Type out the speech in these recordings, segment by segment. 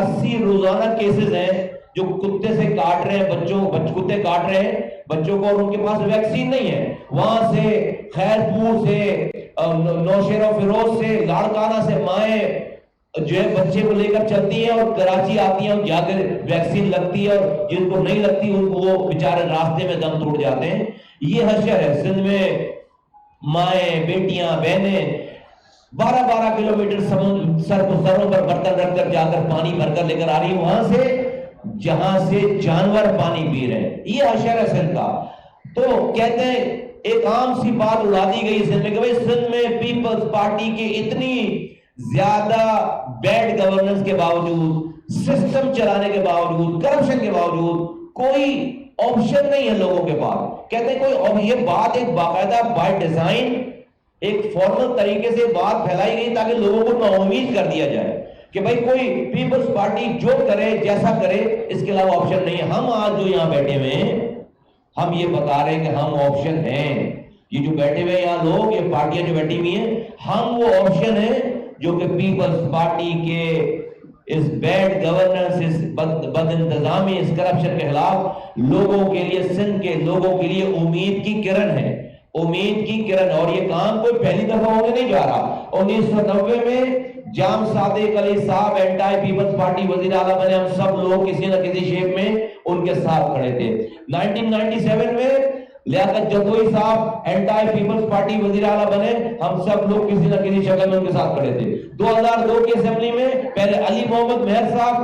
80 روزانہ کیسز ہیں جو کتے سے کاٹ رہے ہیں کتے کاٹ رہے ہیں بچوں کو، اور ان کے پاس ویکسین نہیں ہے. وہاں سے خیر پور سے، نوشہرہ فیروز سے، لاڑکانہ سے مائیں جو ہے بچے کو لے کر چلتی ہیں اور کراچی آتی ہیں اور جا کر ویکسین لگتی ہے، اور جن کو نہیں لگتی ان کو وہ بیچارے راستے میں دم توڑ جاتے ہیں. یہ حشر ہے. سندھ میں مائیں، بیٹیاں، بہنیں 12 کلومیٹر سروں پر برتن رکھ کر جا کر پانی بھر کر لے کر آ رہی ہے وہاں سے جہاں سے جانور پانی پی رہے ہیں. یہ حشر ہے سندھ کا. تو کہتے ہیں ایک عام سی بات اڑا دی گئی سندھ میں کہ بھئی سندھ میں پیپلز پارٹی کی اتنی زیادہ بیڈ گورننس کے باوجود، سسٹم چلانے کے باوجود، کرپشن کے باوجود کوئی آپشن نہیں ہے لوگوں کے پاس. کہتے ہیں کوئی، یہ بات ایک باقاعدہ بائی ڈیزائن ایک فارمل طریقے سے بات پھیلائی گئی تاکہ لوگوں کو ناامید کر دیا جائے کہ بھائی کوئی پیپلز پارٹی جو کرے جیسا کرے اس کے علاوہ آپشن نہیں ہے. ہم آج جو یہاں بیٹھے ہوئے ہیں ہم یہ بتا رہے ہیں کہ ہم آپشن ہیں. یہ جو بیٹھے ہوئے یہاں لوگ، یہ پارٹیاں جو بیٹھی ہوئی ہیں، ہم وہ آپشن ہیں جو کہ پیپلز پارٹی کے اس بیڈ گورننس، اس بد انتظامی، اس کرپشن کے خلاف لوگوں کے لیے، سندھ کے لوگوں کے لیے امید کی کرن ہے. امید کی کرن. اور یہ کام کوئی پہلی دفعہ ہونے نہیں جا رہا. 1990 میں جام صادق علی صاحب اینٹائی پیپلز پارٹی وزیر اعلیٰ بنے. ہم سب لوگ کسی نہ کسی شیپ میں ان کے ساتھ کھڑے تھے. 1997 میں لیاقت جدوئی صاحب اینٹائی پیپلز پارٹی وزیر اعلیٰ بنے. ہم سب لوگ کسی نہ کسی شکل میں ان کے ساتھ کھڑے تھے. 2002 کی اسمبلی میں پہلے علی محمد مہر صاحب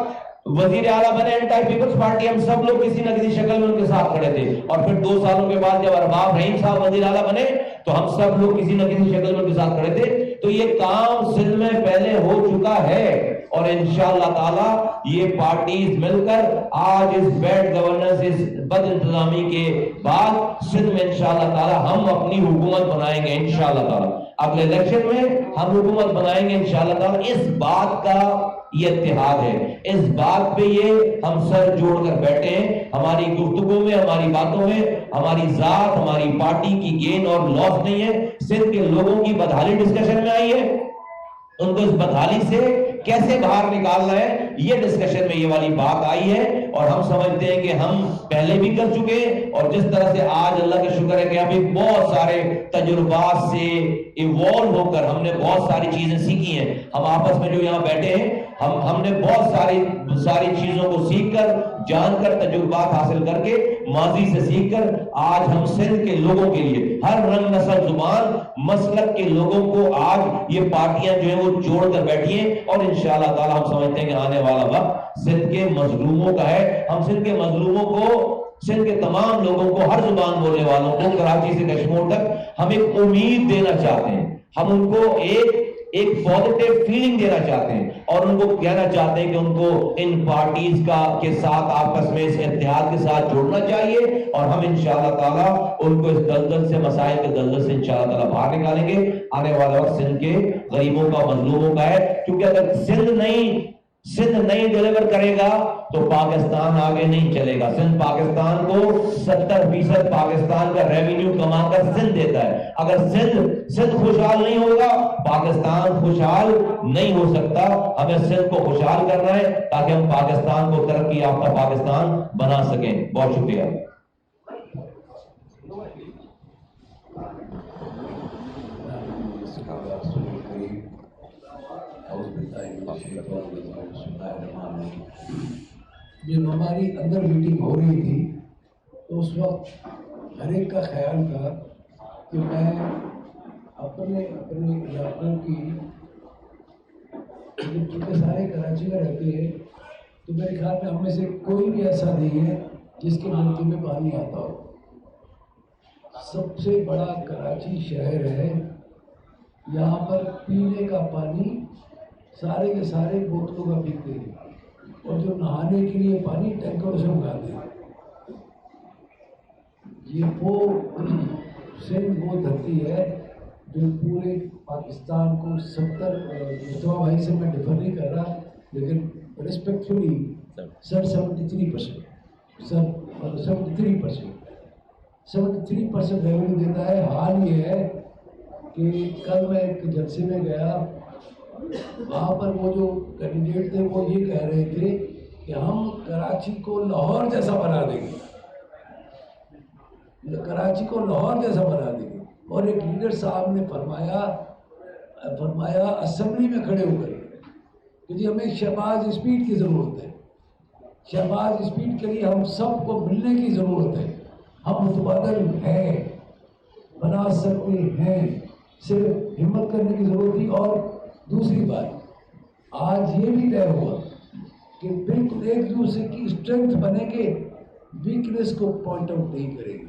وزیر اعلیٰ بنے اینٹائی پیپلز پارٹی. ہم سب لوگ کسی نہ کسی شکل میں ان کے ساتھ کھڑے تھے. اور پھر 2 سالوں کے بعد جب ارباب رحیم صاحب وزیر اعلیٰ بنے تو ہم سب لوگ کسی نہ کسی شکل میں ان کے ساتھ کھڑے تھے. تو یہ کام سندھ میں پہلے ہو چکا ہے اور انشاءاللہ تعالی یہ پارٹیز مل کر آج اس بیڈ گورننس، اس بد انتظامی کے بعد سندھ میں انشاءاللہ تعالی ہم اپنی حکومت بنائیں گے. انشاءاللہ تعالی اگلے الیکشن میں ہم حکومت بنائیں گے انشاءاللہ تعالی. اس بات کا یہ اتحاد ہے، اس بات پہ یہ ہم سر جوڑ کر بیٹھے ہیں. ہماری گفتگو میں، ہماری باتوں میں ہماری ذات، ہماری پارٹی کی گین اور لاس نہیں ہے. سندھ کے لوگوں کی بدحالی ڈسکشن میں آئی ہے. ان کو اس بدحالی سے کیسے باہر نکالنا ہے یہ ڈسکشن میں یہ والی بات آئی ہے. اور ہم سمجھتے ہیں کہ ہم پہلے بھی کر چکے اور جس طرح سے آج اللہ کا شکر ہے کہ ہم ایک بہت سارے تجربات سے ایوالو ہو کر ہم نے بہت ساری چیزیں سیکھی ہیں. ہم آپس میں جو یہاں بیٹھے ہیں ہم نے بہت ساری چیزوں کو سیکھ کر، جان کر، تجربات حاصل کر کے، ماضی سے سیکھ کر آج ہم سندھ کے لوگوں کے لیے ہر رنگ، نسل، زبان، مسلک کے لوگوں کو آج یہ پارٹیاں جو ہیں وہ جوڑ کر بیٹھی ہیں. اور انشاءاللہ تعالی ہم سمجھتے ہیں کہ آنے والا وقت سندھ کے مظلوموں کا ہے. ہم سندھ کے مظلوموں کو، سندھ کے تمام لوگوں کو، ہر زبان بولنے والوں کو، کراچی سے کشمیر تک ہم ایک امید دینا چاہتے ہیں. ہم ان کو ایک پازیٹیو فیلنگ دینا چاہتے ہیں اور ان کو کہنا چاہتے ہیں کہ ان کو ان پارٹیز کے ساتھ آپس میں اس اتحاد کے ساتھ جوڑنا چاہیے. اور ہم انشاءاللہ تعالی ان کو اس دلدل سے، مسائل کے دلدل سے انشاءاللہ تعالی باہر نکالیں گے. آنے والا وقت سندھ کے غریبوں کا، مظلوموں کا ہے. کیونکہ اگر سندھ نہیں ڈیلیور کرے گا تو پاکستان آگے نہیں چلے گا. سندھ پاکستان کو 70% پاکستان کا ریونیو کما کر سندھ دیتا ہے. اگر سندھ خوشحال نہیں ہوگا پاکستان خوشحال نہیں ہو سکتا. ہمیں سندھ کو خوشحال کرنا ہے تاکہ ہم پاکستان کو ترقی یافتہ پاکستان بنا سکیں. بہت شکریہ. جب ہماری اندر میٹنگ ہو رہی تھی تو اس وقت ہر ایک کا خیال تھا کہ میں اپنے علاقوں کی، چونکہ سارے کراچی میں رہتے ہیں تو میرے خیال میں ہم میں سے کوئی بھی ایسا نہیں ہے جس کے ملک میں پانی آتا ہو. سب سے بڑا کراچی شہر ہے. یہاں پر پینے کا پانی سارے کے سارے بوتلوں کا پیتے ہیں اور جو نہانے کے لیے پانی ٹینکروں سے منگاتے ہیں. یہ وہ سندھ وہ دھرتی ہے جو پورے پاکستان کو 70 مصطفیٰ بھائی سے میں ڈفر نہیں کر رہا لیکن ریسپیکٹفلی سر 73% ریونیو دیتا ہے. حال یہ ہے کہ کل میں ایک جلسے میں گیا وہاں پر وہ جو کینڈیڈیٹ تھے وہ یہ کہہ رہے تھے کہ ہم کراچی کو لاہور جیسا بنا دیں گے، کراچی کو لاہور جیسا بنا دیں گے. اور ایک لیڈر صاحب نے فرمایا اسمبلی میں کھڑے ہو کر کہ جی ہمیں شہباز اسپیڈ کی ضرورت ہے، شہباز اسپیڈ کے لیے ہم سب کو ملنے کی ضرورت ہے، ہم متبادل ہیں، بنا سکتے ہیں، صرف ہمت کرنے کی ضرورت تھی. اور دوسری بات آج یہ بھی طے ہوا کہ بالکل ایک دوسرے کی اسٹرینتھ بنے کے ویکنیس کو پوائنٹ آؤٹ نہیں کریں گے،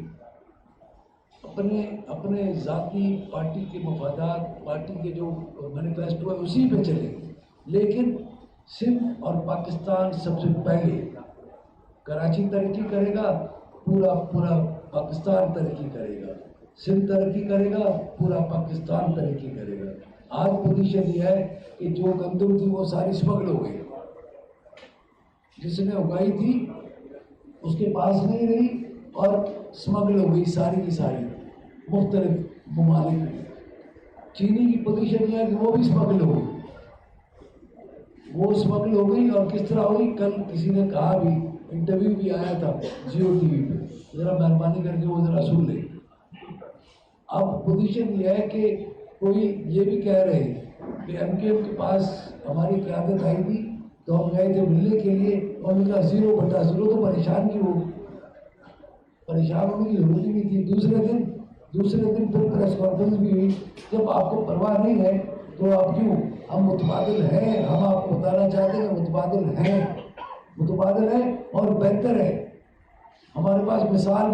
اپنے ذاتی پارٹی کے مفادات، پارٹی کے جو مینیفیسٹو ہے اسی پہ چلیں گے. لیکن سندھ اور پاکستان سب سے پہلے، کراچی ترقی کرے گا پورا پاکستان ترقی کرے گا، سندھ ترقی کرے گا پورا پاکستان ترقی کرے گا. آج پوزیشن یہ ہے کہ جو گندم تھی وہ ساری اسمگل ہو گئی، جس نے اگائی تھی اس کے پاس نہیں رہی اور اسمگل ہو گئی ساری کی ساری مختلف ممالک میں. چینی کی پوزیشن یہ ہے کہ وہ بھی اسمگل ہو گئی، وہ اسمگل ہو گئی. اور کس طرح ہوئی، کل کسی نے کہا بھی، انٹرویو بھی آیا تھا جیو ٹی وی پہ، ذرا مہربانی کر کے وہ ذرا سن لیں. اب پوزیشن یہ ہے کہ کوئی یہ بھی کہہ رہے ہیں کہ ایم کیو کے پاس ہماری قیادت آئی تھی تو ہم گئے تھے ملنے کے لیے، اور ان کا 0/0 تو پریشان نہیں ہو، پریشان ہونے کی ضرورت ہی نہیں تھی. دوسرے دن پھر پریس کانفرنس بھی ہوئی. جب آپ کو پرواہ نہیں ہے تو آپ کیوں؟ ہم متبادل ہیں، ہم آپ کو بتانا چاہتے ہیں کہ متبادل ہیں اور بہتر ہے. ہمارے پاس مثال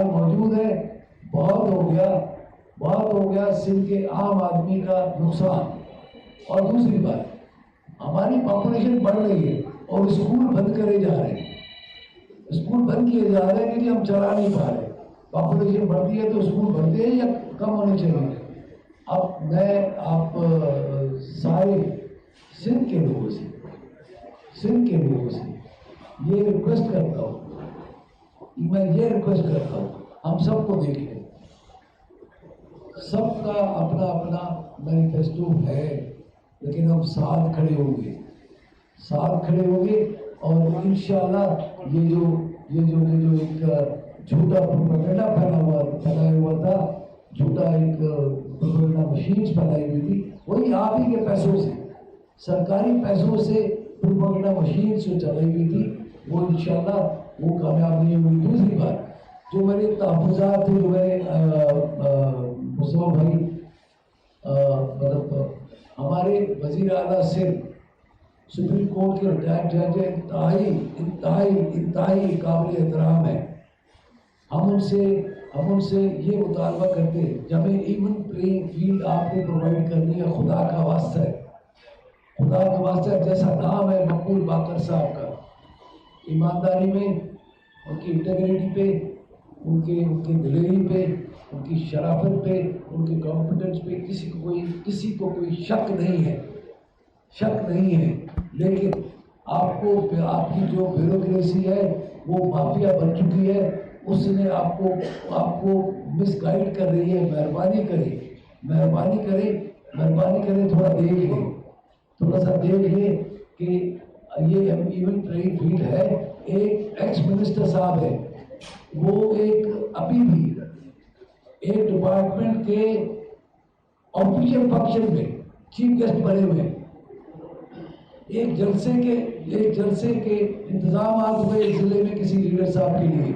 موجود ہے، بہت ہو گیا سندھ کے عام آدمی کا نقصان. اور دوسری بات ہماری پاپولیشن بڑھ رہی ہے اور اسکول بند کرے جا رہے ہیں، اسکول بند کیے جا رہے ہیں کہ ہم چلا نہیں پا رہے. پاپولیشن بڑھتی ہے تو اسکول بڑھتے ہیں یا کم ہونے چاہیے؟ اب میں آپ سارے سندھ کے لوگوں سے یہ ریکویسٹ کرتا ہوں، ہم سب کو دیکھیں، سب کا اپنا مینیفیسٹو ہے، لیکن ہم ساتھ کھڑے ہوں گے اور انشاءاللہ یہ جو ایک جھوٹا پروپیگنڈا پھیلایا ہوا تھا، جھوٹا ایک پروپیگنڈا مشینز پھیلائی ہوئی تھی، وہی آپ ہی کے پیسوں سے، سرکاری پیسوں سے پروپیگنڈا مشینز جو چلائی ہوئی تھی، وہ انشاءاللہ وہ کامیاب نہیں ہوئی. دوسری بات جو میرے تحفظات تھے، جو میرے مصطفیٰ بھائی مطلب ہمارے وزیر اعلیٰ سے سپریم کورٹ کے ریٹائرڈ جج انتہائی قابل احترام ہے. ہم ان سے یہ مطالبہ کرتے ہیں کہ ہمیں ایون پلینگ فیلڈ آپ نے پرووائڈ کرنی ہے، خدا کا واسطہ ہے. جیسا نام ہے مقبول باقر صاحب کا، ایمانداری میں، ان کی انٹیگریٹی پہ، ان کے دلیری پہ، ان کی شرافت پہ، ان کے کانفیڈنس پہ کسی کو کوئی شک نہیں ہے. لیکن آپ کی جو بیوروکریسی ہے وہ مافیا بن چکی ہے، اس نے آپ کو مس گائیڈ کر رہی ہے. مہربانی کریں تھوڑا سا دیکھ لیں کہ یہ ایون پلینگ فیلڈ ہے. ایک ایکس منسٹر صاحب ہے، وہ ابھی بھی ایک ڈپارٹمنٹ کے آفیشیل فنکشن میں چیف گیسٹ بنے ہوئے ہیں. ایک جلسے کے انتظامات ہوئے اس ضلع میں کسی لیڈر صاحب کے لیے،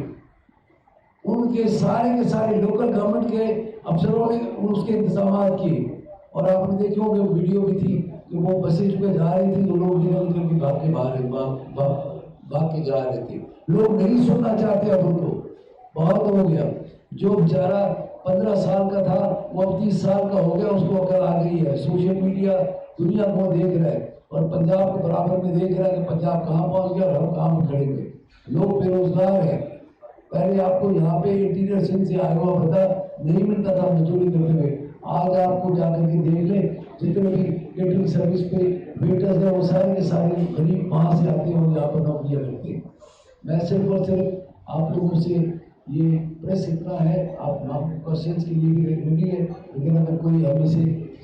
ان کے سارے لوکل گورنمنٹ کے افسروں نے اس کے انتظامات کیے. اور آپ نے دیکھو کہ ویڈیو بھی تھی کہ وہ بسیں پہ جا رہی تھی تو لوگ نکل کے بھاگ کے جا رہے تھے. لوگ نہیں سننا چاہتے. اب ان کو بہت ہو گیا. جو بیچارہ 15 سال کا تھا وہ اب 30 سال کا ہو گیا، اس کو عقل آ گئی ہے. سوشل میڈیا دنیا کو دیکھ رہا ہے اور پنجاب کے برابر میں دیکھ رہا ہے کہ پنجاب کہاں پہنچ گیا اور ہم کہاں پہ کھڑے ہوئے. لوگ بے روزگار ہیں. پہلے آپ کو یہاں پہ انٹیریئر سندھ سے آیا ہوا پتہ نہیں ملتا تھا مزدوری کرتے ہوئے. آج آپ کو جا کر کے دیکھ لیں جتنے بھی کیٹرنگ سروس پہ ویٹرز ہیں وہ سارے کے سارے غریب وہاں سے آتے ہیں اور یہاں پر نوکریاں کرتے ہیں. میں صرف اور صرف آپ لوگوں سے یہ پریس اتنا ہے، آپ کوشچنس کے لیے بھی ریڈی ہے، لیکن اگر کوئی ہمیں سے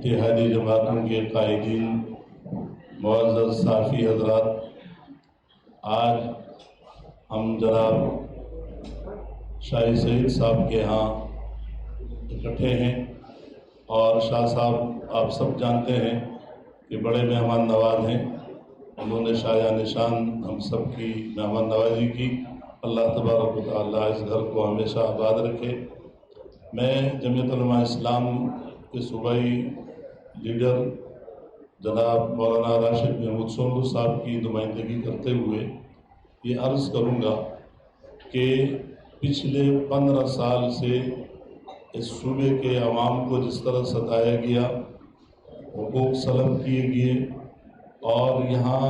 اتحادی جماعتوں کے قائدین، معزز صحافی حضرات، آج ہم جناب شاہ سعید صاحب کے ہاں اکٹھے ہیں، اور شاہ صاحب آپ سب جانتے ہیں کہ بڑے مہمان نواز ہیں. انہوں نے شایع نشان ہم سب کی مہمان نوازی کی. اللہ تبارک و تعالیٰ اس گھر کو ہمیشہ آباد رکھے. میں جمعیت علماء اسلام کے صوبائی لیڈر جناب مولانا راشد محمود سونلو صاحب کی نمائندگی کرتے ہوئے یہ عرض کروں گا کہ پچھلے 15 سال سے اس صوبے کے عوام کو جس طرح ستایا گیا، حقوق سلب کیے گئے، اور یہاں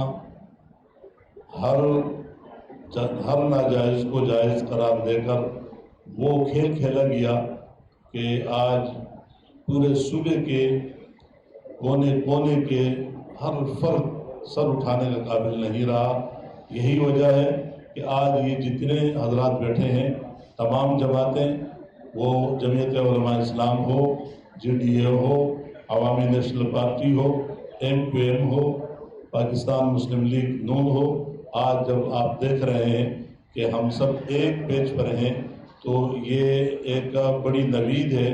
ہر ناجائز کو جائز قرار دے کر وہ کھیل کھیلا گیا کہ آج پورے صوبے کے کونے کونے کے ہر فرد سر اٹھانے کا قابل نہیں رہا. یہی وجہ ہے کہ آج یہ جتنے حضرات بیٹھے ہیں، تمام جماعتیں، وہ جمعیت علماء اسلام ہو، JDA ہو، عوامی نیشنل پارٹی ہو، MQM ہو، پاکستان مسلم لیگ نون ہو، آج جب آپ دیکھ رہے ہیں کہ ہم سب ایک پیج پر ہیں تو یہ ایک بڑی نوید ہے،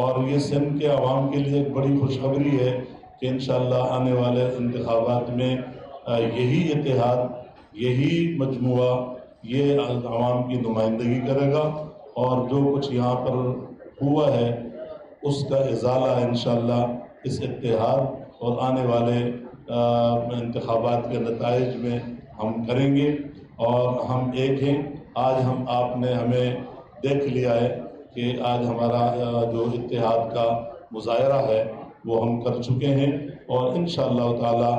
اور یہ سندھ کے عوام کے لیے ایک بڑی خوشخبری ہے کہ انشاءاللہ آنے والے انتخابات میں یہی اتحاد، یہی مجموعہ یہ عوام کی نمائندگی کرے گا، اور جو کچھ یہاں پر ہوا ہے اس کا ازالہ انشاءاللہ اس اتحاد اور آنے والے انتخابات کے نتائج میں ہم کریں گے. اور ہم ایک ہیں. آج آپ نے ہمیں دیکھ لیا ہے کہ آج ہمارا جو اتحاد کا مظاہرہ ہے وہ ہم کر چکے ہیں، اور انشاءاللہ تعالی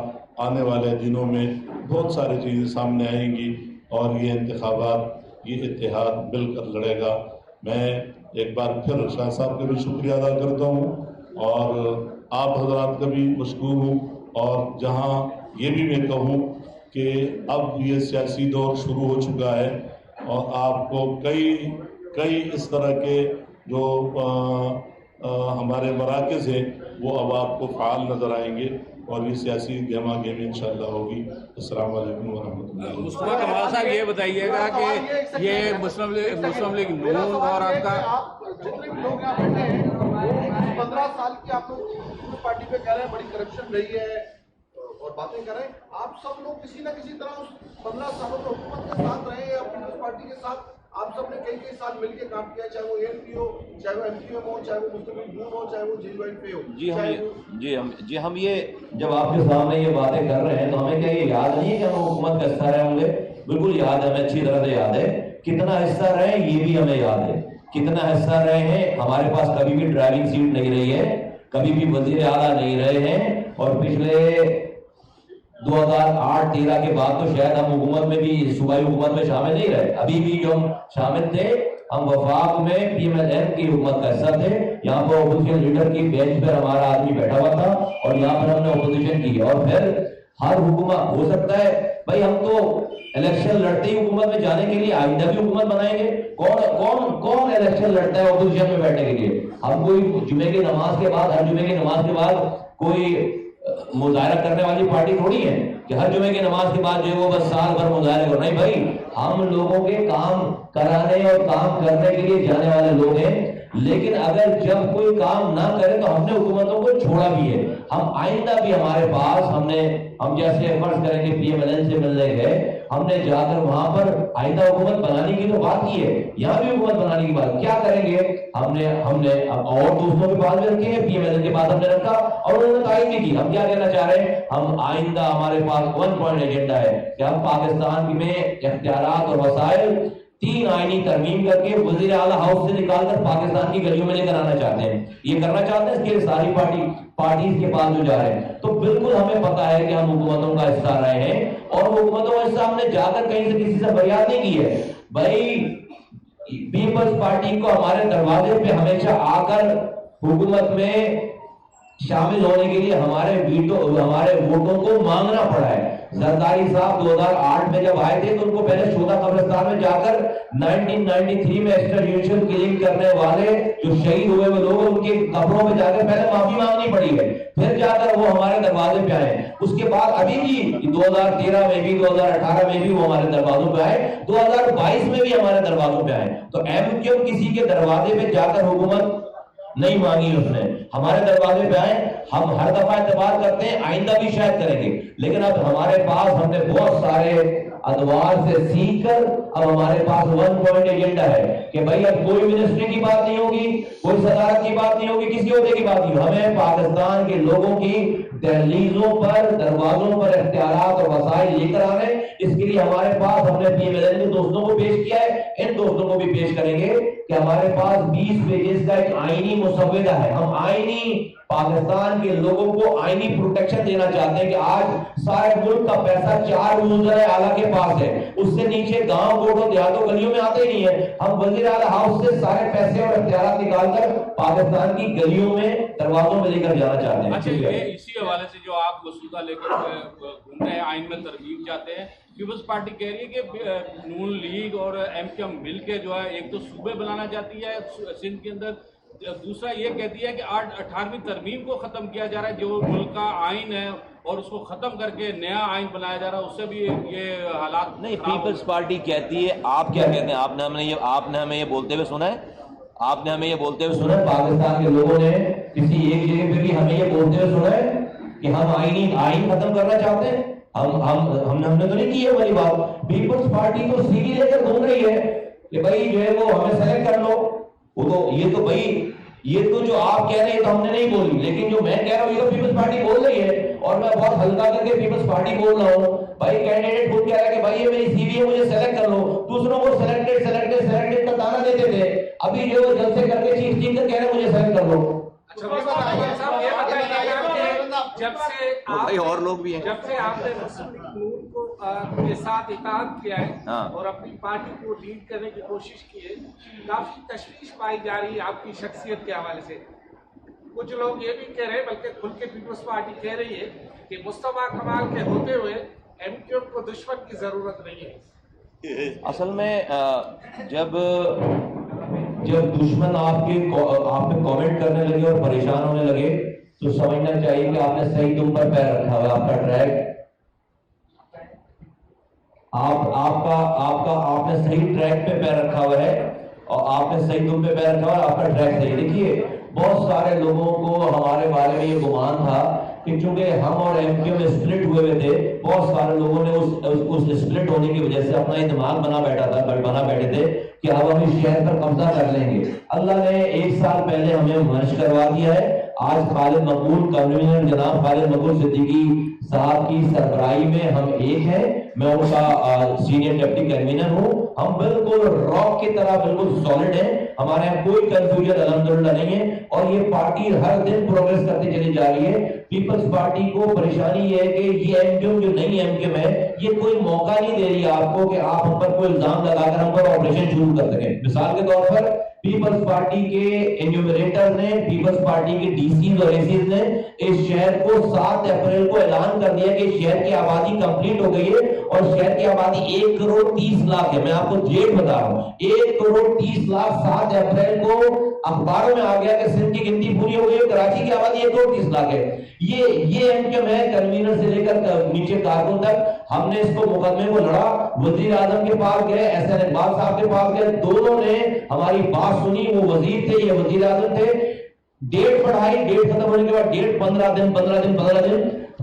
آنے والے دنوں میں بہت ساری چیزیں سامنے آئیں گی، اور یہ انتخابات یہ اتحاد مل کر لڑے گا. میں ایک بار پھر شاہ صاحب کا بھی شکریہ ادا کرتا ہوں، اور آپ حضرات کا بھی مشکور ہوں. اور جہاں یہ بھی میں کہوں کہ اب یہ سیاسی دور شروع ہو چکا ہے، اور آپ کو کئی اس طرح کے جو ہمارے مراکز ہیں وہ اب آپ کو فعال نظر آئیں گے، اور یہ سیاسی گہما گہمی انشاءاللہ ہوگی. السلام علیکم ورحمۃ اللہ. مصطفیٰ کمال صاحب یہ بتائیے گا کہ یہ مسلم لیگ نون اور آپ کا جتنے بھی لوگ یہاں بیٹھے ہیں 15 سال کی آپ لوگ پارٹی پہ کہہ رہے ہیں بڑی کرپشن رہی ہے اور باتیں کر رہے ہیں، آپ سب لوگ کسی نہ کسی طرح اس 15 سالوں میں حکومت کے ساتھ رہے ہیں یا پیپلز پارٹی کے ساتھ آپ سب نے کئی سال مل کے کام کیا، چاہے وہ ANP ہو، چاہے وہ MQM ہو، چاہے وہ مسلم لیگ نون ہو، چاہے وہ JUIP ہو. جی ہم یہ جب آپ کے سامنے یہ باتیں کر رہے ہیں تو ہمیں کیا یہ یاد نہیں ہے کہ ہم حکومت کا حصہ رہے ہوں گے؟ بالکل یاد ہے، ہمیں اچھی طرح سے یاد ہے. کتنا حصہ رہے یہ بھی ہمیں یاد ہے. کتنا حصہ رہے ہیں. ہمارے پاس کبھی بھی ڈرائیونگ سیٹ نہیں رہی ہے، کبھی بھی وزیر اعلیٰ نہیں رہے ہیں، اور پچھلے 2008-13 کے بعد تو شاید ہم حکومت میں بھی، صوبائی حکومت میں شامل نہیں رہے. ابھی بھی جو ہم شامل تھے، ہم وفاق میں PMLN کی حکومت کا حصہ تھے. یہاں پر اپوزیشن لیڈر کی بینچ پر ہمارا آدمی بیٹھا ہوا تھا، اور یہاں پر ہم نے اپوزیشن کی. اور پھر ہر حکومت ہو سکتا ہے بھائی ہم تو الیکشن لڑتے ہی حکومت میں جانے کے لیے آئندہ بھی حکومت بنائیں گے. کون الیکشن لڑتا ہے اپوزیشن میں بیٹھنے کے لیے؟ ہم کوئی جمعے کی نماز کے بعد، ہر جمعے کی نماز کے بعد کوئی مظاہرہ کرنے والی پارٹی تھوڑی ہے کہ ہر جمعے کی نماز کے بعد جو ہے وہ بس سال بھر مظاہرے کرو. نہیں بھائی، ہم لوگوں کے کام کرانے اور کام کرنے کے لیے جانے والے لوگ ہیں. لیکن اگر جب کوئی کام نہ کرے تو ہم نے حکومتوں کو چھوڑا بھی ہے. ہم آئندہ بھی ہمارے پاس ہم جیسے فرض کریں گے PMLN سے ملنے گئے، ہم نے جا کر وہاں پر آئندہ حکومت بنانے کی تو بات کی ہے، یہاں بھی حکومت بنانے کی بات. کیا کریں گے؟ ہم نے اور دوستوں کے پاس بھی رکھے ہیں، PMLN کے پاس ہم نے رکھا، اور انہوں نے تعین بھی کی. ہم کیا کہنا چاہ رہے ہیں؟ ہم آئندہ ہمارے پاس 1 پوائنٹ ایجنڈا ہے کہ ہم پاکستان میں اختیارات اور وسائل 3 آئینی ترمیم کر کے وزیر اعلیٰ ہاؤس سے نکال کر پاکستان کی گلیوں میں لے کر آنا چاہتے ہیں. یہ کرنا چاہتے ہیں، اس کے لیے ساری پارٹیز کے پاس جو جا رہے ہیں. تو بالکل ہمیں پتا ہے کہ ہم حکومتوں کا حصہ رہے ہیں، اور حکومتوں کا حصہ ہم نے جا کر کہیں سے کسی سے فریاد نہیں کی ہے. بھائی پیپلز پارٹی کو ہمارے دروازے پہ ہمیشہ آ کر حکومت میں شامل ہونے کے لیے ہمارے ووٹوں کو مانگنا پڑا ہے۔ زرداری صاحب 2008 میں جب آئے تھے تو ان کو پہلے شودا قبرستان میں جا کر 1993 میں ایکسٹرا کلنگ کرنے والے جو شہید ہوئے وہ لوگ ان کے قبروں میں جا کر پہلے معافی مانگنی پڑی ہے، پھر جا کر وہ ہمارے دروازے پہ آئے۔ اس کے بعد ابھی بھی 2013 میں بھی 2018 میں بھی وہ ہمارے دروازوں پہ آئے، 2022 میں بھی ہمارے دروازوں پہ آئے۔ تو ایم کیو کسی کے دروازے پہ جا کر حکومت نہیں مانگی، اس نے ہمارے دروازے پہ آئے۔ ہم ہر دفعہ اعتبار کرتے ہیں، آئندہ بھی شاید کریں گے، لیکن اب ہمارے پاس ہم نے بہت سارے ادوار سے سیکھ کر اب ہمارے پاس 1 پوائنٹ ایجنڈا ہے کہ بھائی اب کوئی منسٹری کی بات نہیں ہوگی، کوئی صدارت کی بات نہیں ہوگی، کسی عہدے کی بات نہیں ہوگی، ہمیں پاکستان کے لوگوں کی دہلیزوں پر، دروازوں پر اختیارات اور وسائل لے کر آنے۔ اس کے لیے ہمارے پاس ہم نے PMLN کے دوستوں کو پیش کیا ہے، ان دوستوں کو بھی پیش کریں گے کہ ہمارے پاس 20 پیجز کا ایک آئینی مسودہ ہے۔ ہم آئینی پاکستان کے لوگوں کو آئینی پروٹیکشن دینا چاہتے ہیں کہ آج سارے ملک کا پیسہ 4 وزرائے اعلیٰ کے پاس ہے، اس سے نیچے گاؤں گوٹوں دیہاتوں گلیوں میں آتے ہی نہیں ہے۔ ہم وزیر اعلیٰ ہاؤس سے سارے پیسے اور اختیارات نکال کر پاکستان کی گلیوں میں دروازوں میں لے کر جانا چاہتے ہیں۔ اچھا، یہ اسی حوالے سے جو آپ مسودہ لے کر گھوم رہے ہیں، آئین میں ترمیم چاہتے ہیں، پیپلز پارٹی کہہ رہی ہے کہ نون لیگ اور MKM مل کے جو ہے ایک تو صوبے بنانا چاہتی ہے سندھ کے اندر، دوسرا یہ کہتی ہے کہ 18ویں ترمیم کو ختم کیا جا رہا ہے، جو ملک کا آئین ہے، اور اس کو ختم کر کے نیا آئین بنایا جا رہا ہے، اس سے بھی یہ حالات نہیں۔ پیپلز پارٹی کہتی ہے، آپ کیا کہتے ہیں؟ آپ نے ہمیں یہ بولتے ہوئے سنا ہے؟ آپ نے ہمیں یہ بولتے ہوئے سنا ہے؟ پاکستان کے لوگوں نے کسی ایک جگہ پہ بھی ہمیں یہ بولتے ہوئے سنا ہے کہ ہم آئین ختم کرنا چاہتے ہیں؟ ہم نے تو نہیں کی ہے والی بات۔ پیپلز پارٹی تو سیڑھی لے کر گھوم رہی ہے کہ بھائی جو ہے وہ ہمیں سلیکٹ کر لو۔ وہ تو یہ تو جو آپ کہہ رہے ہیں تو ہم نے نہیں بولی، لیکن جو میں کہہ رہا ہوں یہ تو پیپلز پارٹی بول رہی ہے، اور میں بہت ہلکا کر کے پیپلز پارٹی بول رہا ہوں۔ بھائی کینڈیڈیٹ خود کہہ رہا ہے کہ بھائی یہ میری سی وی ہے، مجھے سلیکٹ کر لو، دوسروں کو سلیکٹڈ کا تانا دیتے تھے، ابھی جو وہ جلسے کر کے چیف اسپیکر کہہ رہے ہیں مجھے سلیکٹ کر لو۔ اور لوگ بھی ہیں، جب سے آپ نے مسلم لیگ نون کو کے ساتھ اتحاد کیا ہے اور اپنی پارٹی کو لیڈ کرنے کی کوشش کی ہے، کافی تشویش پائی جا رہی ہے آپ کی شخصیت کے حوالے سے۔ کچھ لوگ یہ بھی کہہ رہے ہیں، بلکہ کھل کے پیپلز پارٹی کہہ رہی ہے کہ مصطفیٰ کمال کے ہوتے ہوئے MKM کو دشمن کی ضرورت نہیں ہے۔ اصل میں جب دشمن آپ پہ کامنٹ کرنے لگے اور پریشان ہونے لگے تو سمجھنا چاہیے کہ آپ نے صحیح تم پر پیر رکھا ہوا ہے، آپ کا ٹریک آپ نے صحیح ٹریک پہ پیر رکھا ہوا ہے، اور آپ نے صحیح تم پہ پیر رکھا ہوا ہے، آپ کا ٹریک صحیح۔ دیکھیے بہت سارے لوگوں کو ہمارے بارے میں یہ گمان تھا کہ چونکہ ہم اور MKM میں اسپلٹ ہوئے تھے، بہت سارے لوگوں نے اس اسپلٹ ہونے کی وجہ سے اپنا یہ دماغ بنا بیٹھے تھے کہ اب ہم اس شہر پر قبضہ کر لیں گے۔ اللہ نے 1 سال پہلے ہمیں مرج کروا دیا ہے۔ آج خالد مقبول کنوینر جناب خالد مقبول صدیقی صاحب کی سربراہی میں ہم ایک ہیں، میں ان کا سینئر ڈپٹی کنوینر ہوں۔ ہم بالکل راک کی طرح بالکل سالڈ ہیں، ہمارے یہاں کوئی کنفیوژن الحمدللہ نہیں ہے، اور یہ پارٹی ہر دن پروگریس کرتی چلی جا رہی ہے۔ پیپلز پارٹی کو پریشانی یہ ہے کہ یہ MKM جو نئی MKM ہے یہ کوئی موقع نہیں دے رہی آپ کو کہ آپ ہم پر کوئی الزام لگا کر ہم پر آپریشن شروع کر سکیں۔ مثال کے طور پر پیپلز پارٹی کے انیومریٹر نے، پیپلز پارٹی کے DCs اور ACs نے اس شہر کو 7 اپریل کو اعلان کر دیا کہ شہر کی آبادی کمپلیٹ ہو گئی ہے، اور شہر کی آبادی 1 کروڑ 30 لاکھ ہے۔ میں آپ کو ڈیٹ بتا رہا ہوں، 1 کروڑ 30 لاکھ 7 اپریل کو اخباروں میں آ گیا کہ سندھ کی گنتی پوری ہو گئی ہے، کراچی کی آبادی 1 کروڑ 30 لاکھ ہے۔ یہ MKM ہے، کنوینر سے لے کر نیچے کارکن تک۔ ہم نے اس کو مقدمے کو لڑا، وزیر اعظم کے پاس گئے، SN اقبال صاحب کے پاس گئے، دونوں نے ہماری بات سنی۔ وہ وزیر تھے، یہ وزیر اعظم تھے۔ ڈیٹ بڑھائی، ڈیٹ ختم ہونے کے بعد ڈیٹ 15 دن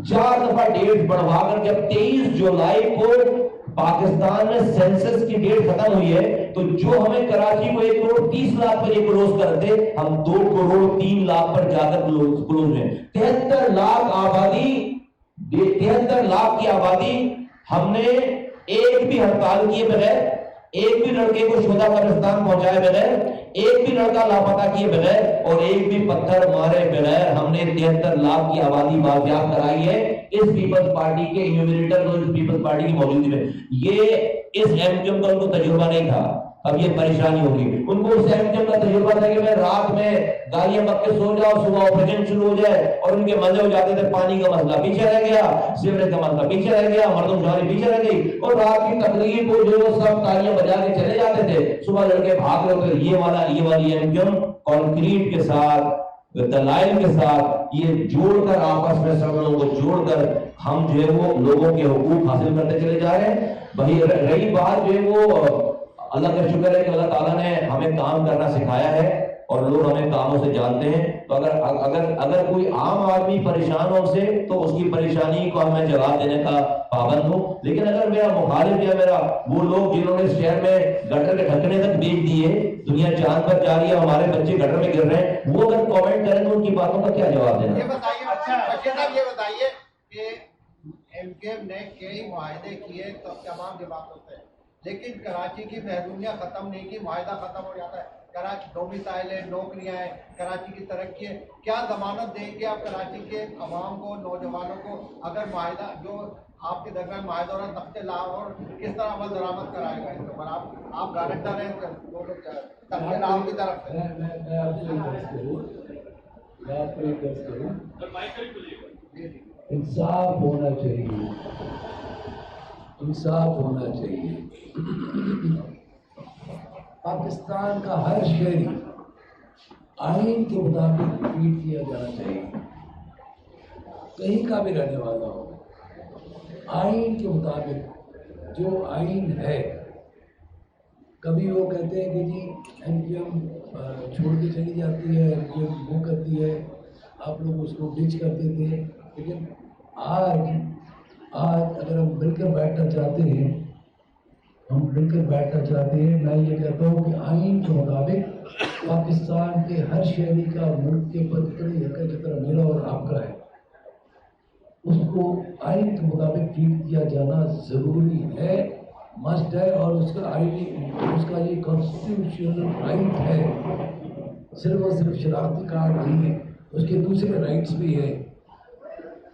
4 دفعہ ڈیٹ بڑھوا کر جب 23 جولائی کو پاکستان میں سینسس کی ڈیٹ ختم ہوئی ہے، تو جو ہمیں کراچی کو 1 کروڑ 30 لاکھ پر یہ کلوز کرتے، ہم 2 کروڑ 3 لاکھ پر جا کر کلوز ہیں۔ 73 لاکھ آبادی، 73 لاکھ کی آبادی ہم نے ایک بھی ہڑتال کیے بغیر، ایک بھی لڑکے کو شہداء قبرستان پہنچائے بغیر، ایک بھی لڑکا لاپتہ کیے بغیر، اور ایک بھی پتھر مارے بغیر ہم نے 73 لاکھ کی آبادی بازیاب کرائی ہے اس پیپلز پارٹی کے انیومریٹر اور اس پیپلز پارٹی کی موجودگی میں۔ یہ اس MKM کا ان کو تجربہ نہیں تھا، اب یہ پریشانی ہوگی ان کو. اس ایم کا تجربہ تھا کہ میں رات میں گالیاں بک کے سو جاؤ, صبح آپریشن شروع ہو جائے, اور ان کے مزے ہو جاتے تھے. پانی کا مسئلہ پیچھے رہ گیا, سیوریج کا مسئلہ پیچھے رہ گیا, مردم شماری پیچھے رہ گئی, اور رات کی تقریب کو جو سب تالیاں بجا کے چلے جاتے تھے. صبح لڑکے بھاگ رہے ہوتے. یہ والی ایم کانکریٹ کے ساتھ, دلائل کے ساتھ, یہ جوڑ کر آپس میں سب لوگوں کو جوڑ کر ہم جو ہے وہ لوگوں کے حقوق حاصل کرتے چلے جا رہے ہیں. وہی رہی بات جو ہے وہ اللہ کا شکر ہے کہ اللہ تعالیٰ نے ہمیں کام کرنا سکھایا ہے اور لوگ ہمیں کاموں سے جانتے ہیں. تو اگر کوئی عام آدمی پریشان ہو سے تو اس کی پریشانی کو میں جواب دینے کا پابند ہوں. لیکن اگر میرا مخالف یا میرا وہ لوگ جنہوں نے شہر میں گٹر کے ڈھکنے تک بیچ دیے, دنیا چاند پر جا رہی ہے, ہمارے بچے گٹر میں گر رہے ہیں, وہ اگر کامنٹ کریں تو ان کی باتوں کا کیا جواب دینا؟ یہ بتائیے کہ ایم کیو ایم نے کئی معاہدے کیے تو تمام جواب ہوتے ہیں, لیکن کراچی کی محرومیاں ختم نہیں کی. معاہدہ ختم ہو جاتا ہے, کراچی ڈومیسائل ہے, نوکریاں ہیں, کراچی کی ترقی ہے. کیا ضمانت دیں گے آپ کراچی کے عوام کو, نوجوانوں کو, اگر معاہدہ جو آپ کے درمیان معاہدہ اور تخت لاہور کس طرح عمل درآمد کرائے گا اس کے اوپر؟ آپ گارنٹر ہیں تخت لاہور کی طرف سے. میں آپ سے ایک درس کروں, انصاف ہونا چاہیے, انصاف ہونا چاہیے. پاکستان کا ہر شہری آئین کے مطابق ٹریٹ کیا جانا چاہیے, کہیں کا بھی رہنے والا ہو. آئین کے مطابق جو آئین ہے, کبھی وہ کہتے ہیں کہ جی ایم کیو ایم چھوڑ کے چلی جاتی ہے, ایم کیو ایم وہ کرتی ہے, آپ لوگ اس کو ڈچ کرتے تھے. لیکن آج اگر ہم مل کر بیٹھنا چاہتے ہیں, میں یہ کہتا ہوں کہ آئین کے مطابق پاکستان کے ہر شہری کا ملک کے اوپر اتنی حق ہے جتنا میرا اور آپ کا ہے. اس کو آئین کے مطابق ٹریٹ کیا جانا ضروری ہے, مسٹ ہے. اور اس کا یہ کانسٹیٹیوشنل رائٹ ہے, صرف اور صرف شناختی کارڈ نہیں ہے, اس کے دوسرے رائٹس بھی ہیں.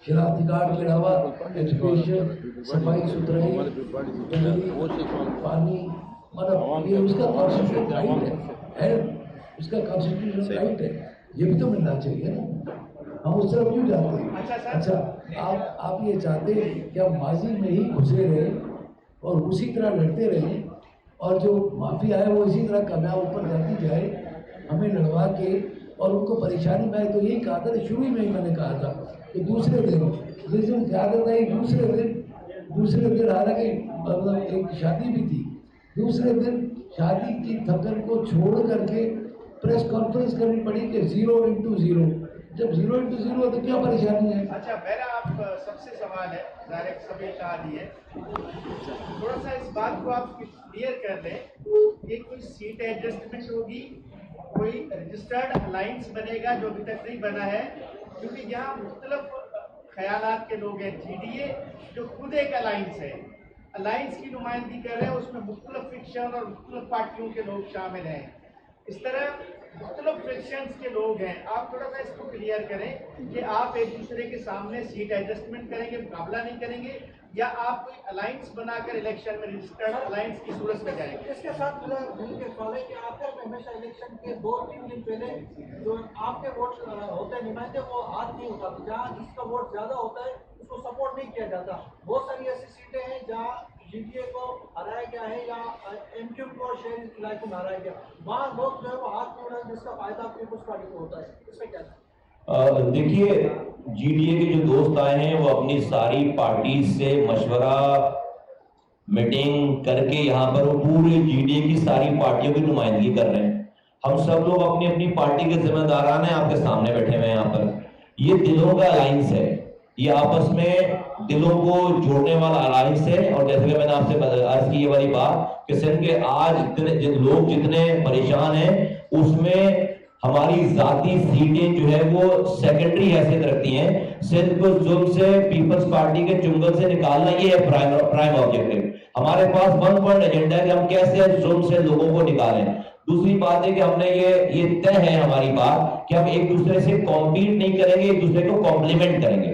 شناختی کارڈ کے علاوہ ایجوکیشن, صفائی ستھرائی, پانی, مطلب یہ اس کا کانسٹیٹیوشنل رائٹ ہے, اس کا کانسٹیٹیوشنل رائٹ ہے, یہ بھی تو ملنا چاہیے نا. ہم اس طرف کیوں جاتے ہیں؟ اچھا آپ یہ چاہتے ہیں کہ ہم ماضی میں ہی گھسے رہیں اور اسی طرح لڑتے رہیں, اور جو مافیا ہے وہ اسی طرح کامیاب اوپر جاتی جائے, ہمیں لڑوا کے اور ان کو پریشانی. میں تو یہی کہا تھا, شروع میں ہی میں نے کہا تھا کہ دوسرے دن جس دن زیادہ تھا, دوسرے دن حالانکہ مطلب ایک شادی بھی تھی, دوسرے دن شادی کی تھکن کو چھوڑ کر کے پریس کانفرنس کرنی پڑی کہ 0x0. جب 0x0 تو کیا پریشانی ہے؟ اچھا میرا آپ سب سے سوال ہے, ظاہر سبھی کہا دیے, تھوڑا سا اس بات کو آپ کلیئر کر لیں کہ کوئی سیٹ ایڈجسٹمنٹ ہوگی, کوئی رجسٹرڈ الائنس بنے گا جو ابھی تک نہیں بنا ہے, کیونکہ یہاں مختلف خیالات کے لوگ ہیں. جی ڈی اے جو خود ایک الائنس ہے, الائنس کی نمائندگی کر رہے ہیں, اس میں مختلف فکشن اور مختلف پارٹیوں کے لوگ شامل ہیں. اس طرح مختلف فریکشنز کے لوگ ہیں. آپ تھوڑا سا اس کو کلیئر کریں کہ آپ ایک دوسرے کے سامنے سیٹ ایڈجسٹمنٹ کریں گے, مقابلہ نہیں کریں گے, یا آپ کوئی الائنس بنا کر الیکشن میں رجسٹرڈ الائنس کی صورت میں جائیں گے. اس کے ساتھ مل کے سوال ہے کہ آخر میں ہمیشہ الیکشن کے 2-3 دن پہلے جو آپ کے ووٹ ہوتے ہیں نمائندے, وہ ہاتھ نہیں اٹھاتے. جہاں جس کا ووٹ زیادہ ہوتا ہے اس کو سپورٹ نہیں کیا جاتا. بہت ساری ایسی سیٹیں ہیں جہاں جی ڈی اے کو ہرایا گیا ہے یا ایم کیو ایم کو شہری علاقوں میں ہرایا گیا, وہاں لوگ جو ہے وہ ہاتھ نہیں اٹھاتے, جس کا فائدہ پیپلز پارٹی کو ہوتا ہے. اس میں کیا ہے؟ دیکھیے, جی ڈی اے کے جو دوست آئے ہیں وہ اپنی ساری پارٹیز سے مشورہ میٹنگ کر کے یہاں پر وہ پورے جی ڈی اے کی ساری پارٹیوں کی نمائندگی کر رہے ہیں. ہم سب لوگ اپنی اپنی پارٹی کے ذمہ داران ہیں, آپ کے سامنے بیٹھے ہوئے ہیں یہاں پر. یہ دلوں کا الائنس ہے, یہ آپس میں دلوں کو جوڑنے والا الائنس ہے. اور جیسے کہ میں نے آپ سے عرض کی یہ والی بات کہ سندھ کے آج لوگ جتنے پریشان ہیں, اس میں ہماری ذاتی سیٹیں جو ہے وہ سیکنڈری حیثیت رکھتی ہیں. سندھ کو ظلم سے, پیپلز پارٹی کے چنگل سے نکالنا, یہ ہے پرائم آبجیکٹو. ہمارے پاس 1 پوائنٹ ایجنڈا ہے کہ ہم کیسے ظلم سے لوگوں کو نکالیں. دوسری بات ہے کہ ہم نے یہ طے ہے ہماری بات کہ ہم ایک دوسرے سے کمپیٹ نہیں کریں گے, ایک دوسرے کو کمپلیمنٹ کریں گے.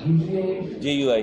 JUI